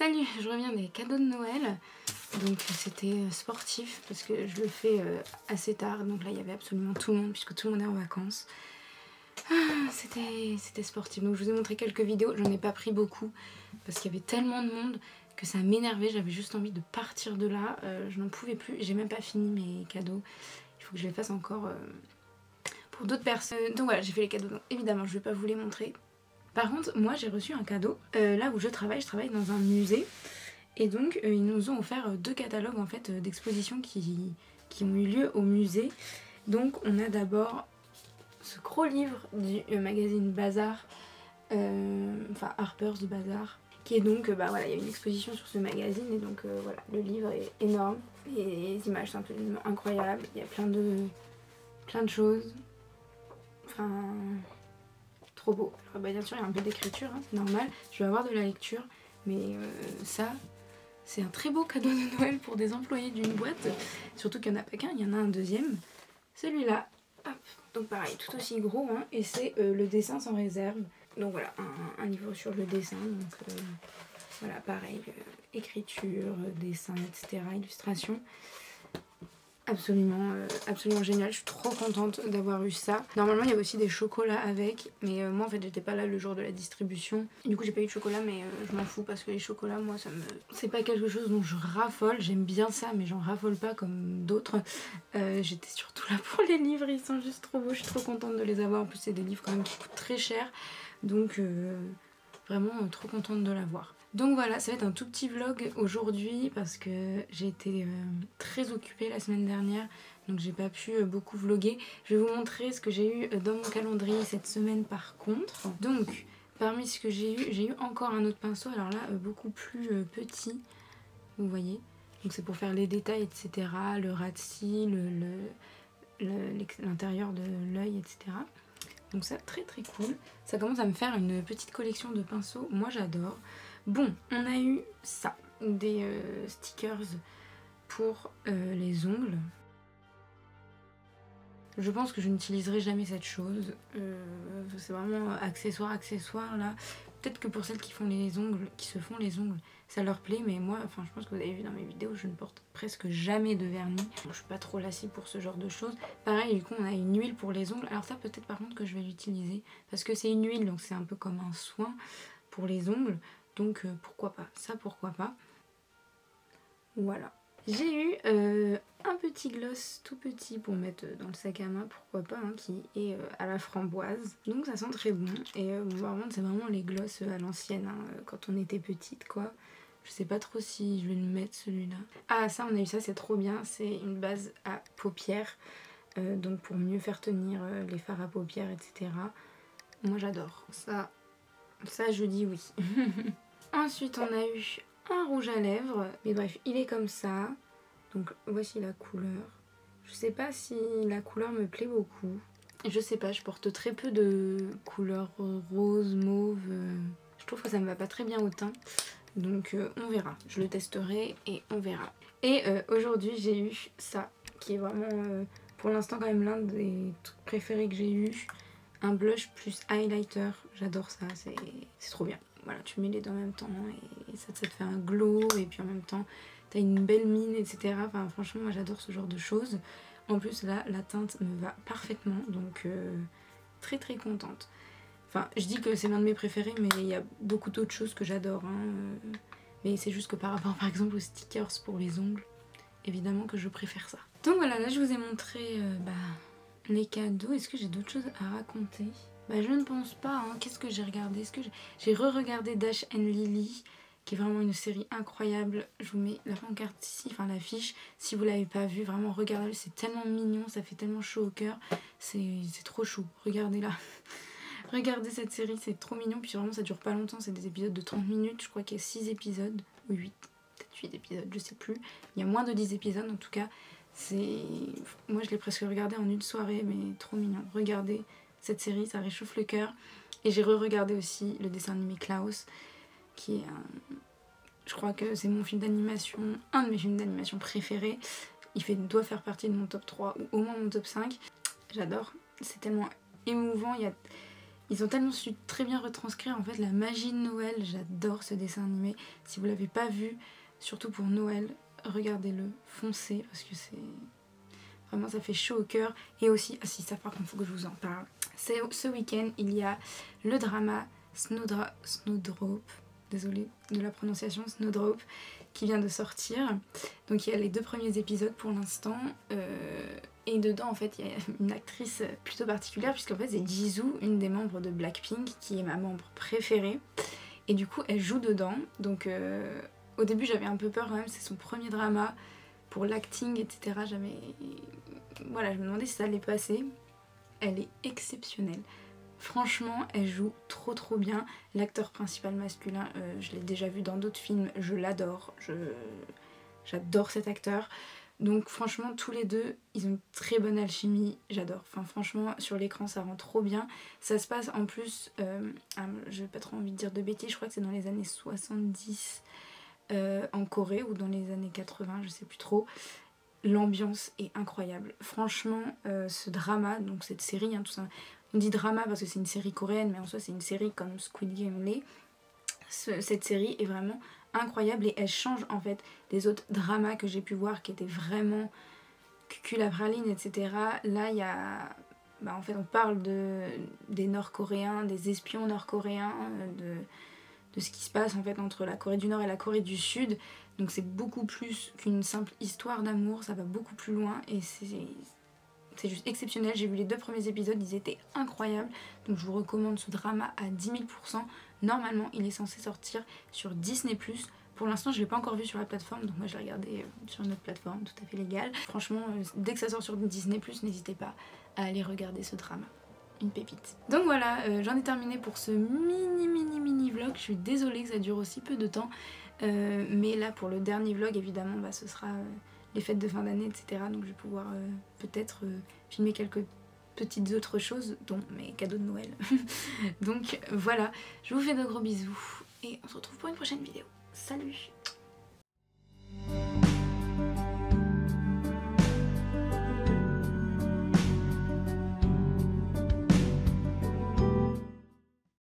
Salut, je reviens des cadeaux de Noël. Donc c'était sportif parce que je le fais assez tard. Donc là il y avait absolument tout le monde puisque tout le monde est en vacances. C'était sportif. Donc je vous ai montré quelques vidéos. J'en ai pas pris beaucoup parce qu'il y avait tellement de monde que ça m'énervait. J'avais juste envie de partir de là. Je n'en pouvais plus. J'ai même pas fini mes cadeaux. Il faut que je les fasse encore pour d'autres personnes. Donc voilà, j'ai fait les cadeaux. Donc évidemment je vais pas vous les montrer. Par contre moi j'ai reçu un cadeau. Là où je travaille dans un musée. Et donc ils nous ont offert 2 catalogues en fait d'expositions qui ont eu lieu au musée. Donc on a d'abord ce gros livre du magazine Bazar, enfin Harper's Bazaar, qui est donc, voilà, il y a une exposition sur ce magazine et donc voilà, le livre est énorme et les images sont absolument incroyables, il y a plein de choses, enfin trop beau. Alors, bien sûr il y a un peu d'écriture, hein, c'est normal, je vais avoir de la lecture, mais ça c'est un très beau cadeau de Noël pour des employés d'une boîte, surtout qu'il n'y en a pas qu'un, il y en a un deuxième, celui-là. Hop. Donc pareil, tout aussi gros, hein, et c'est le dessin sans réserve. Donc voilà, un livre sur le dessin. Donc voilà, pareil, écriture, dessin, etc., illustration. Absolument, absolument génial. Je suis trop contente d'avoir eu ça. Normalement, il y avait aussi des chocolats avec, mais moi en fait, j'étais pas là le jour de la distribution. Du coup, j'ai pas eu de chocolat, mais je m'en fous parce que les chocolats, moi, c'est pas quelque chose dont je raffole. J'aime bien ça, mais j'en raffole pas comme d'autres. J'étais surtout là pour les livres, ils sont juste trop beaux. Je suis trop contente de les avoir. En plus, c'est des livres quand même qui coûtent très cher, donc vraiment trop contente de l'avoir. Donc voilà, ça va être un tout petit vlog aujourd'hui parce que j'ai été très occupée la semaine dernière, donc j'ai pas pu beaucoup vlogger. Je vais vous montrer ce que j'ai eu dans mon calendrier cette semaine par contre. Donc parmi ce que j'ai eu encore un autre pinceau, alors là beaucoup plus petit, vous voyez. Donc c'est pour faire les détails, etc. Le ras de cils, l'intérieur de l'œil, etc. Donc ça, très très cool. Ça commence à me faire une petite collection de pinceaux, moi j'adore. Bon, on a eu ça, des stickers pour les ongles. Je pense que je n'utiliserai jamais cette chose. C'est vraiment accessoire là. Peut-être que pour celles qui font les ongles, qui se font les ongles, ça leur plaît, mais moi, enfin je pense que vous avez vu dans mes vidéos, je ne porte presque jamais de vernis. Je suis pas trop lassée pour ce genre de choses. Pareil, du coup on a une huile pour les ongles. Alors ça peut-être par contre que je vais l'utiliser, parce que c'est une huile, donc c'est un peu comme un soin pour les ongles. Donc pourquoi pas, ça pourquoi pas. Voilà. J'ai eu un petit gloss tout petit pour mettre dans le sac à main, pourquoi pas, hein, qui est à la framboise. Donc ça sent très bon. Et vraiment, c'est vraiment les gloss à l'ancienne, hein, quand on était petite quoi. Je sais pas trop si je vais le mettre celui-là. Ah ça, on a eu ça, c'est trop bien. C'est une base à paupières. Donc pour mieux faire tenir les fards à paupières, etc. Moi j'adore. Ça je dis oui. Ensuite on a eu un rouge à lèvres, mais bref il est comme ça, donc voici la couleur. Je sais pas si la couleur me plaît beaucoup, je sais pas, je porte très peu de couleurs rose, mauve, je trouve que ça me va pas très bien au teint, donc on verra, je le testerai et on verra. Et aujourd'hui j'ai eu ça, qui est vraiment pour l'instant quand même l'un des trucs préférés que j'ai eu, un blush plus highlighter, j'adore ça, c'est trop bien. Voilà, tu mets les deux en même temps et ça te fait un glow et puis en même temps t'as une belle mine, etc. Enfin franchement moi j'adore ce genre de choses. En plus là la teinte me va parfaitement, donc très très contente. Enfin je dis que c'est l'un de mes préférés, mais il y a beaucoup d'autres choses que j'adore, hein. Mais c'est juste que par rapport par exemple aux stickers pour les ongles, évidemment que je préfère ça. Donc voilà, là je vous ai montré les cadeaux. Est-ce que j'ai d'autres choses à raconter ? Bah je ne pense pas, hein. Qu'est-ce que j'ai regardé ? Est-ce que j'ai re-regardé Dash and Lily, qui est vraiment une série incroyable. Je vous mets la pancarte ici, enfin l'affiche. Si vous l'avez pas vue, vraiment regardez-le, c'est tellement mignon, ça fait tellement chaud au cœur. C'est trop chou, regardez-la. Regardez cette série, c'est trop mignon. Puis vraiment ça dure pas longtemps, c'est des épisodes de 30 minutes. Je crois qu'il y a 6 épisodes, ou 8, peut-être 8 épisodes, je sais plus. Il y a moins de 10 épisodes en tout cas. Moi je l'ai presque regardé en une soirée, mais trop mignon. Regardez cette série, ça réchauffe le cœur. Et j'ai re-regardé aussi le dessin animé Klaus, qui est je crois que c'est mon film d'animation, un de mes films d'animation préférés. Doit faire partie de mon top 3 ou au moins mon top 5. J'adore, c'est tellement émouvant, il Ils ont tellement su très bien retranscrire en fait la magie de Noël. J'adore ce dessin animé. Si vous l'avez pas vu, surtout pour Noël, regardez-le, foncez parce que c'est vraiment, ça fait chaud au cœur. Et aussi, ah si, ça par contre faut que je vous en parle. Ce week-end il y a le drama Snowdrop, désolée de la prononciation, Snowdrop, qui vient de sortir. Donc il y a les 2 premiers épisodes pour l'instant. Et dedans, en fait, il y a une actrice plutôt particulière, puisqu'en fait, c'est Jisoo, une des membres de Blackpink, qui est ma membre préférée. Et du coup, elle joue dedans. Donc, au début, j'avais un peu peur quand même, c'est son premier drama. Pour l'acting, etc., voilà, je me demandais si ça allait passer. Elle est exceptionnelle. Franchement, elle joue trop bien. L'acteur principal masculin, je l'ai déjà vu dans d'autres films, je l'adore. J'adore cet acteur. Donc franchement, tous les deux, ils ont une très bonne alchimie, j'adore. Enfin franchement, sur l'écran, ça rend trop bien. Ça se passe en plus, j'ai pas trop envie de dire de bêtises, je crois que c'est dans les années 70 en Corée ou dans les années 80, je sais plus trop. L'ambiance est incroyable. Franchement, ce drama, donc cette série, hein, tout ça, on dit drama parce que c'est une série coréenne, mais en soi c'est une série comme Squid Game l'est. Cette série est vraiment incroyable et elle change en fait des autres dramas que j'ai pu voir qui étaient vraiment cul la praline, etc. Là il y a en fait on parle des Nord-Coréens, des espions nord-coréens, de ce qui se passe en fait entre la Corée du Nord et la Corée du Sud. Donc c'est beaucoup plus qu'une simple histoire d'amour, ça va beaucoup plus loin et c'est juste exceptionnel. J'ai vu les 2 premiers épisodes, ils étaient incroyables. Donc je vous recommande ce drama à 10 000%. Normalement, il est censé sortir sur Disney+. Pour l'instant, je ne l'ai pas encore vu sur la plateforme, donc moi je l'ai regardé sur une autre plateforme tout à fait légale. Franchement, dès que ça sort sur Disney+, n'hésitez pas à aller regarder ce drama. Une pépite. Donc voilà, j'en ai terminé pour ce mini vlog. Je suis désolée que ça dure aussi peu de temps. Mais là, pour le dernier vlog, évidemment, ce sera les fêtes de fin d'année, etc. Donc je vais pouvoir peut-être filmer quelques petites autres choses, dont mes cadeaux de Noël. Donc voilà, je vous fais de gros bisous et on se retrouve pour une prochaine vidéo. Salut!